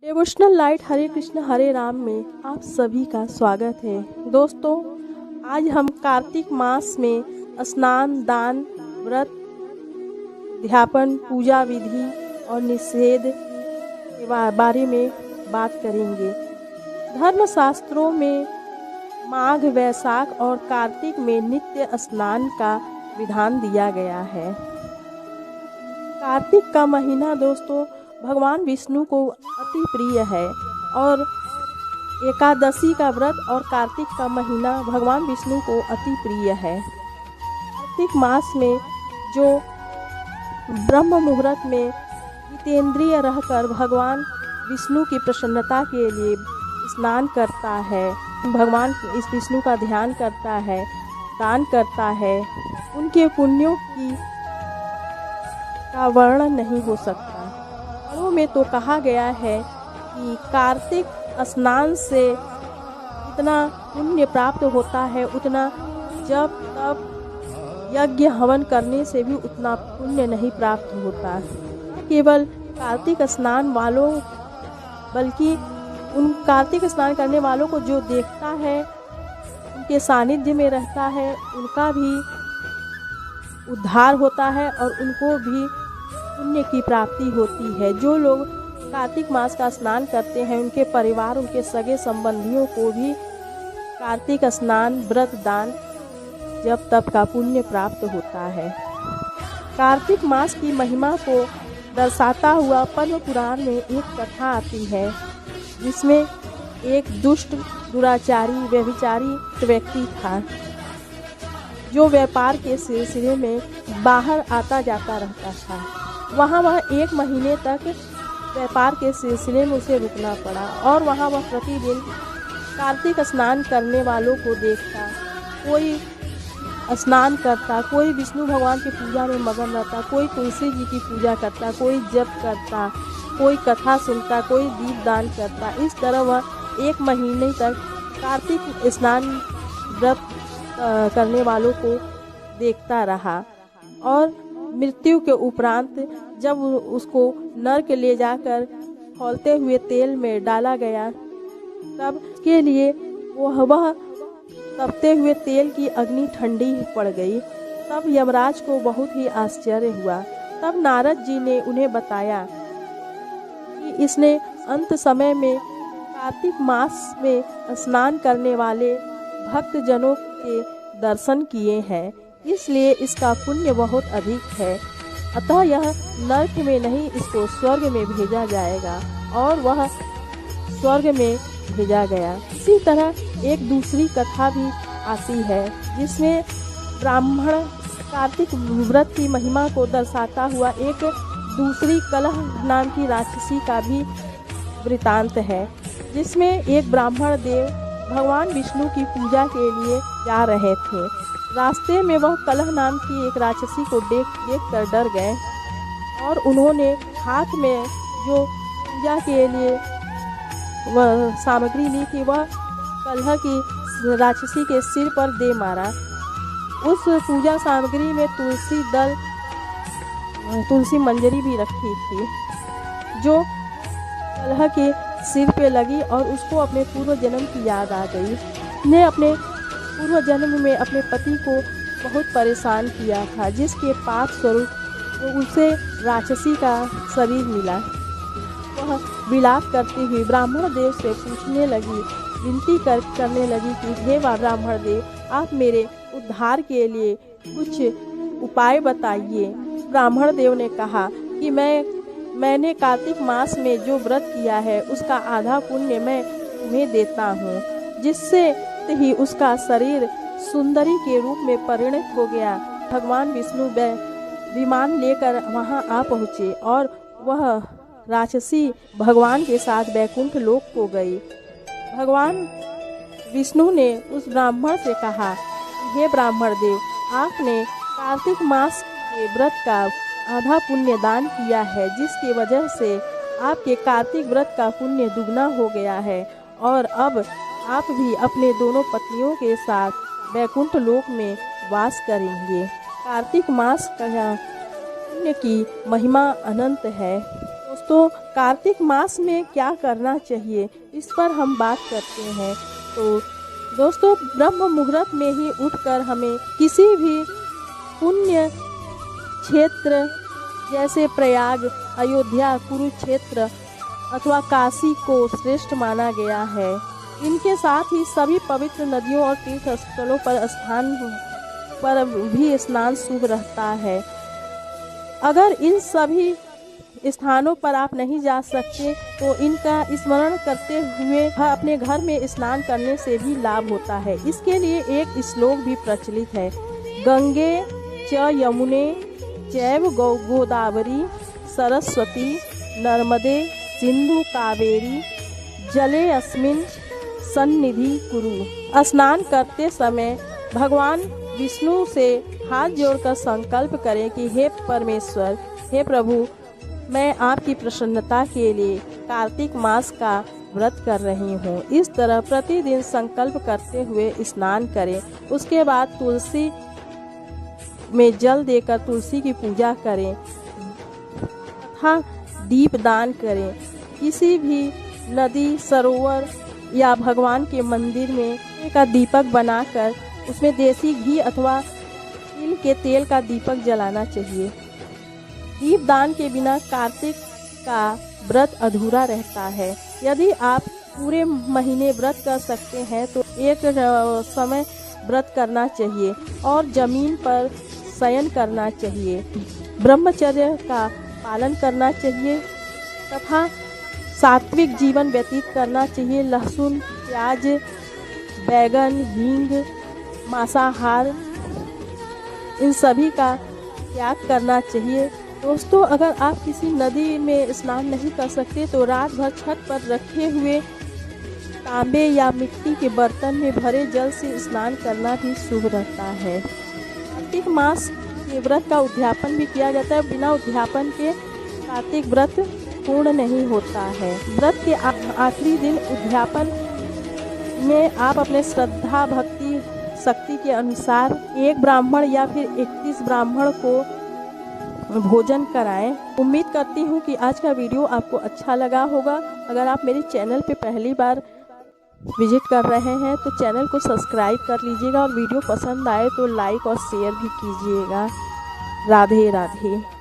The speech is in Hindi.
डिवोशनल लाइट हरे कृष्ण हरे राम में आप सभी का स्वागत है। दोस्तों, आज हम कार्तिक मास में स्नान, दान, व्रत, ध्यापन, पूजा विधि और निषेध के बारे में बात करेंगे। धर्मशास्त्रों में माघ, वैशाख और कार्तिक में नित्य स्नान का विधान दिया गया है। कार्तिक का महीना दोस्तों भगवान विष्णु को अति प्रिय है और एकादशी का व्रत और कार्तिक का महीना भगवान विष्णु को अति प्रिय है। कार्तिक मास में जो ब्रह्म मुहूर्त में जितेंद्रिय रहकर भगवान विष्णु की प्रसन्नता के लिए स्नान करता है, भगवान इस विष्णु का ध्यान करता है, दान करता है, उनके पुण्यों का वर्णन नहीं हो सकता। में तो कहा गया है कि कार्तिक स्नान से इतना पुण्य प्राप्त होता है, उतना जब तब यज्ञ हवन करने से भी उतना पुण्य नहीं प्राप्त होता। केवल कार्तिक स्नान वालों बल्कि उन कार्तिक स्नान करने वालों को जो देखता है, उनके सानिध्य में रहता है, उनका भी उद्धार होता है और उनको भी पुण्य की प्राप्ति होती है। जो लोग कार्तिक मास का स्नान करते हैं, उनके परिवार, उनके सगे संबंधियों को भी कार्तिक स्नान, व्रत, दान, जप तप का पुण्य प्राप्त होता है। कार्तिक मास की महिमा को दर्शाता हुआ पद्म पुराण में एक कथा आती है, जिसमें एक दुष्ट, दुराचारी, व्यभिचारी व्यक्ति था, जो व्यापार के सिलसिले में बाहर आता जाता रहता था। वह 1 महीने तक व्यापार के सिलसिले में उसे रुकना पड़ा और वह प्रतिदिन कार्तिक स्नान करने वालों को देखता। कोई स्नान करता, कोई विष्णु भगवान की पूजा में मगन रहता, कोई तुलसी जी की पूजा करता, कोई जप करता, कोई कथा सुनता, कोई दीप दान करता। इस तरह वह 1 महीने तक कार्तिक स्नान व्रत करने वालों को देखता रहा और मृत्यु के उपरांत जब उसको नरक ले जाकर खौलते हुए तेल में डाला गया, तब के लिए वह तपते हुए तेल की अग्नि ठंडी पड़ गई। तब यमराज को बहुत ही आश्चर्य हुआ। तब नारद जी ने उन्हें बताया कि इसने अंत समय में कार्तिक मास में स्नान करने वाले भक्त जनों के दर्शन किए हैं, इसलिए इसका पुण्य बहुत अधिक है। अतः यह नरक में नहीं, इसको स्वर्ग में भेजा जाएगा और वह स्वर्ग में भेजा गया। इसी तरह एक दूसरी कथा भी आती है, जिसमें ब्राह्मण कार्तिक व्रत की महिमा को दर्शाता हुआ एक दूसरी कलह नाम की राक्षसी का भी वृतांत है, जिसमें एक ब्राह्मण देव भगवान विष्णु की पूजा के लिए जा रहे थे। रास्ते में वह कलह नाम की एक राक्षसी को देख कर डर गए और उन्होंने हाथ में जो पूजा के लिए वह सामग्री ली थी, वह कलह की राक्षसी के सिर पर दे मारा। उस पूजा सामग्री में तुलसी मंजरी भी रखी थी, जो कलह के सिर पे लगी और उसको अपने पूर्व जन्म की याद आ गई। ने अपने पूर्व जन्म में अपने पति को बहुत परेशान किया था, जिसके पाप स्वरूप उसे राक्षसी का शरीर मिला। वह विलाप करती हुई ब्राह्मण देव से पूछने लगी, विनती करने लगी कि हे ब्राह्मण देव, आप मेरे उद्धार के लिए कुछ उपाय बताइए। ब्राह्मण देव ने कहा कि मैंने कार्तिक मास में जो व्रत किया है, उसका आधा पुण्य मैं तुम्हें देता हूँ, जिससे ही उसका शरीर सुंदरी के रूप में परिणत हो गया। भगवान विष्णु विमान लेकर वहां आ पहुँचे और वह राक्षसी भगवान के साथ वैकुंठ लोक को गई। भगवान विष्णु ने उस ब्राह्मण से कहा, हे ब्राह्मण देव, आपने कार्तिक मास के व्रत का आधा पुण्य दान किया है, जिसकी वजह से आपके कार्तिक व्रत का पुण्य दुगना हो गया है और अब आप भी अपने दोनों पत्नियों के साथ वैकुंठ लोक में वास करेंगे। कार्तिक मास का पुण्य की महिमा अनंत है। दोस्तों, कार्तिक मास में क्या करना चाहिए, इस पर हम बात करते हैं। तो दोस्तों, ब्रह्म मुहूर्त में ही उठकर हमें किसी भी पुण्य क्षेत्र जैसे प्रयाग, अयोध्या, कुरुक्षेत्र अथवा काशी को श्रेष्ठ माना गया है। इनके साथ ही सभी पवित्र नदियों और तीर्थ स्थलों पर भी स्नान शुभ रहता है। अगर इन सभी स्थानों पर आप नहीं जा सकते तो इनका स्मरण करते हुए अपने घर में स्नान करने से भी लाभ होता है। इसके लिए एक श्लोक भी प्रचलित है, गंगे च यमुने चैव गोदावरी सरस्वती नर्मदे सिंधु कावेरी जले अस्मिन् सन्निधि कुरु। स्नान करते समय भगवान विष्णु से हाथ जोड़कर संकल्प करें कि हे परमेश्वर, हे प्रभु, मैं आपकी प्रसन्नता के लिए कार्तिक मास का व्रत कर रही हूँ। इस तरह प्रतिदिन संकल्प करते हुए स्नान करें। उसके बाद तुलसी में जल देकर तुलसी की पूजा करें तथा दीप दान करें। किसी भी नदी, सरोवर या भगवान के मंदिर में का दीपक बनाकर उसमें देसी घी अथवा तिल के तेल का दीपक जलाना चाहिए। दीप दान के बिना कार्तिक का व्रत अधूरा रहता है। यदि आप पूरे महीने व्रत कर सकते हैं तो एक समय व्रत करना चाहिए और जमीन पर शयन करना चाहिए। ब्रह्मचर्य का पालन करना चाहिए तथा सात्विक जीवन व्यतीत करना चाहिए। लहसुन, प्याज, बैगन, हींग, मांसाहार, इन सभी का त्याग करना चाहिए। दोस्तों, अगर आप किसी नदी में स्नान नहीं कर सकते तो रात भर छत पर रखे हुए तांबे या मिट्टी के बर्तन में भरे जल से स्नान करना भी शुभ रहता है। कार्तिक मास के व्रत का उद्यापन भी किया जाता है। बिना उद्यापन के कार्तिक व्रत पूर्ण नहीं होता है। व्रत के आखिरी दिन उद्यापन में आप अपने श्रद्धा, भक्ति, शक्ति के अनुसार एक ब्राह्मण या फिर 31 ब्राह्मण को भोजन कराएं। उम्मीद करती हूँ कि आज का वीडियो आपको अच्छा लगा होगा। अगर आप मेरे चैनल पे पहली बार विजिट कर रहे हैं तो चैनल को सब्सक्राइब कर लीजिएगा और वीडियो पसंद आए तो लाइक और शेयर भी कीजिएगा। राधे राधे।